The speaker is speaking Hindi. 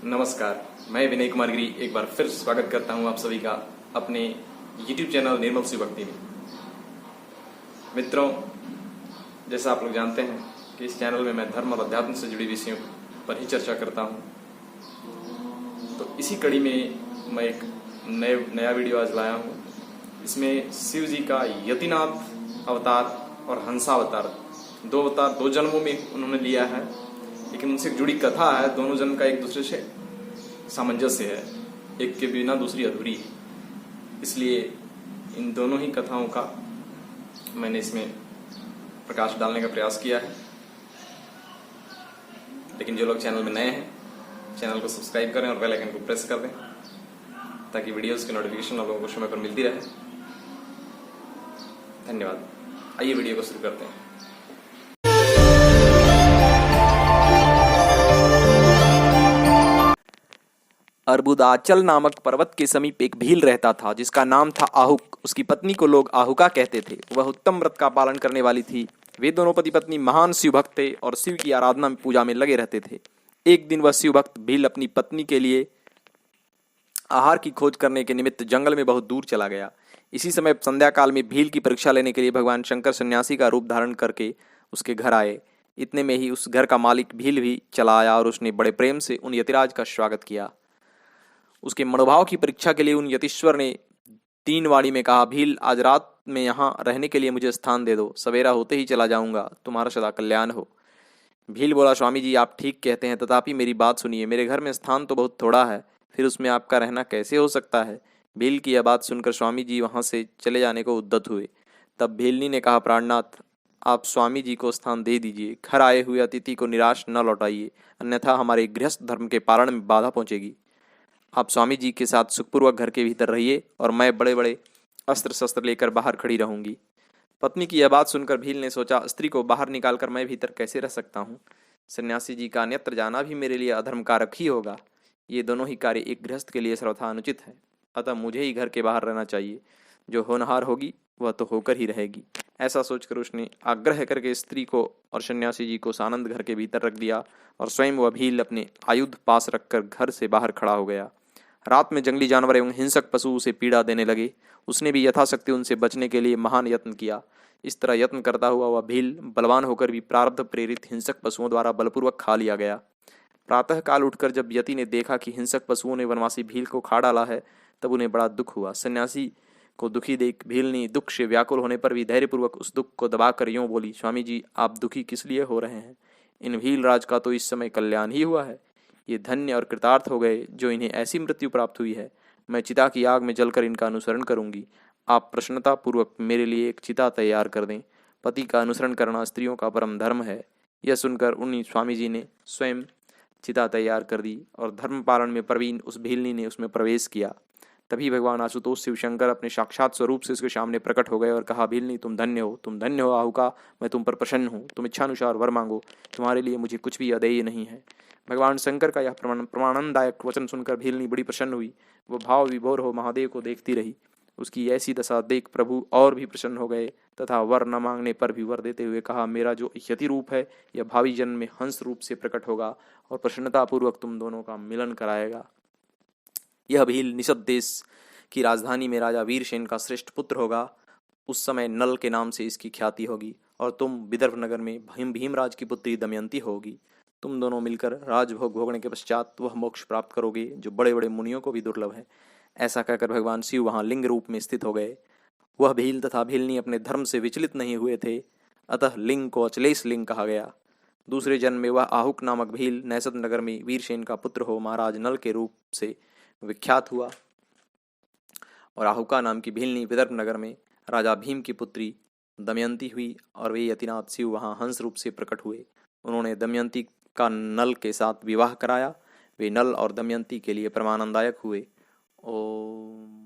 नमस्कार, मैं विनय कुमार गिरी एक बार फिर स्वागत करता हूं आप सभी का अपने YouTube चैनल निर्मल शिव भक्ति में। मित्रों, जैसा आप लोग जानते हैं कि इस चैनल में मैं धर्म और अध्यात्म से जुड़ी विषयों पर ही चर्चा करता हूं। तो इसी कड़ी में मैं एक नया वीडियो आज लाया हूं। इसमें शिव जी का यतिनाथ अवतार और हंसावतार, दो अवतार 2 जन्मों में उन्होंने लिया है, लेकिन उनसे जुड़ी कथा है। दोनों जन्म का एक दूसरे से सामंजस्य है, एक के बिना दूसरी अधूरी है। इसलिए इन दोनों ही कथाओं का मैंने इसमें प्रकाश डालने का प्रयास किया है। लेकिन जो लोग चैनल में नए हैं, चैनल को सब्सक्राइब करें और बेल आइकन को प्रेस कर दें ताकि वीडियोस की नोटिफिकेशन आप लोगों को समय पर मिलती रहे। धन्यवाद। आइए वीडियो को शुरू करते हैं। अर्बुदाचल नामक पर्वत के समीप एक भील रहता था जिसका नाम था आहुक। उसकी पत्नी को लोग आहुका कहते थे। वह उत्तम व्रत का पालन करने वाली थी। वे दोनों पति पत्नी महान शिव भक्त थे और शिव की आराधना में पूजा में लगे रहते थे। एक दिन वह शिव भक्त भील अपनी पत्नी के लिए आहार की खोज करने के निमित्त जंगल में बहुत दूर चला गया। इसी समय संध्या काल में भील की परीक्षा लेने के लिए भगवान शंकर सन्यासी का रूप धारण करके उसके घर आए। इतने में ही उस घर का मालिक भील भी चला आया और उसने बड़े प्रेम से उन यतिराज का स्वागत किया। उसके मनोभाव की परीक्षा के लिए उन यतीश्वर ने 3 वाणी में कहा, भील, आज रात में यहाँ रहने के लिए मुझे स्थान दे दो। सवेरा होते ही चला जाऊंगा। तुम्हारा सदा कल्याण हो। भील बोला, स्वामी जी आप ठीक कहते हैं, तथापि मेरी बात सुनिए। मेरे घर में स्थान तो बहुत थोड़ा है, फिर उसमें आपका रहना कैसे हो सकता है। भील की यह बात सुनकर स्वामी जी वहाँ से चले जाने को उद्यत हुए। तब भीलनी ने कहा, प्राणनाथ, आप स्वामी जी को स्थान दे दीजिए। घर आए हुए अतिथि को निराश न लौटाइए, अन्यथा हमारे गृहस्थ धर्म के पालन में बाधा पहुंचेगी। आप स्वामी जी के साथ सुखपूर्वक घर के भीतर रहिए और मैं बड़े बड़े अस्त्र शस्त्र लेकर बाहर खड़ी रहूंगी। पत्नी की यह बात सुनकर भील ने सोचा, स्त्री को बाहर निकालकर मैं भीतर कैसे रह सकता हूँ। सन्यासी जी का अन्यत्र जाना भी मेरे लिए अधर्म कारक ही होगा। ये दोनों ही कार्य एक गृहस्थ के लिए सर्वथा अनुचित है, अतः मुझे ही घर के बाहर रहना चाहिए। जो होनहार होगी वह तो होकर ही रहेगी। ऐसा सोचकर उसने आग्रह करके स्त्री को और सन्यासी जी को सानंद घर के भीतर रख दिया और स्वयं वह भील अपने आयुध पास रखकर घर से बाहर खड़ा हो गया। रात में जंगली जानवर एवं हिंसक पशु उसे पीड़ा देने लगे। उसने भी यथाशक्ति उनसे बचने के लिए महान यत्न किया। इस तरह यत्न करता हुआ वह भील बलवान होकर भी प्रारब्ध प्रेरित हिंसक पशुओं द्वारा बलपूर्वक खा लिया गया। प्रातः काल उठकर जब यति ने देखा कि हिंसक पशुओं ने वनवासी भील को खा डाला है, तब उन्हें बड़ा दुख हुआ। सन्यासी को दुखी देख भीलनी दुख से व्याकुल होने पर भी धैर्यपूर्वक उस दुख को दबाकर यूं बोली, स्वामी जी आप दुखी किस लिए हो रहे हैं। इन भील राज का तो इस समय कल्याण ही हुआ है। ये धन्य और कृतार्थ हो गए जो इन्हें ऐसी मृत्यु प्राप्त हुई है। मैं चिता की आग में जलकर इनका अनुसरण करूंगी। आप प्रसन्नता पूर्वक मेरे लिए एक चिता तैयार कर दें। पति का अनुसरण करना स्त्रियों का परम धर्म है। यह सुनकर उन्हीं स्वामी जी ने स्वयं चिता तैयार कर दी और धर्म पालन में प्रवीण उस भीलनी ने उसमें प्रवेश किया। तभी भगवान आशुतोष शिवशंकर अपने साक्षात स्वरूप से उसके सामने प्रकट हो गए और कहा, भीलनी तुम धन्य हो, तुम धन्य हो आहुका। मैं तुम पर प्रसन्न हूँ। तुम इच्छानुसार वर मांगो, तुम्हारे लिए मुझे कुछ भी अदेय नहीं है। भगवान शंकर का यह प्रमाणनदायक वचन सुनकर भीलनी बड़ी प्रसन्न हुई। वह भाव विभोर हो महादेव को देखती रही। उसकी ऐसी दशा देख प्रभु और भी प्रसन्न हो गए तथा वर न मांगने पर भी वर देते हुए कहा, मेरा जो यति रूप है यह भावी जन्म में हंस रूप से प्रकट होगा और प्रसन्नतापूर्वक तुम दोनों का मिलन कराएगा। यह भील निषद देश की राजधानी में राजा वीरसेन का श्रेष्ठ पुत्र होगा। उस समय नल के नाम से इसकी ख्याति होगी और तुम विदर्भ नगर में भीमराज की पुत्री दमयंती होगी। तुम दोनों मिलकर राजभोग भोगने के पश्चात वह मोक्ष प्राप्त करोगे जो बड़े बड़े मुनियों को भी दुर्लभ है। ऐसा कहकर भगवान शिव वहां लिंग रूप में स्थित हो गए। वह भील तथा भीलनी अपने धर्म से विचलित नहीं हुए थे, अतः लिंग को अचलेश लिंग कहा गया। दूसरे जन्म में वह आहुक नामक भील नैसद नगर में वीरसेन का पुत्र हो महाराज नल के रूप से विख्यात हुआ और आहुका नाम की भीलनी विदर्भ नगर में राजा भीम की पुत्री दमयंती हुई और वे यतिनाथ शिव वहां हंस रूप से प्रकट हुए। उन्होंने दमयंती का नल के साथ विवाह कराया। वे नल और दमयंती के लिए परमानंदायक हुए। ओम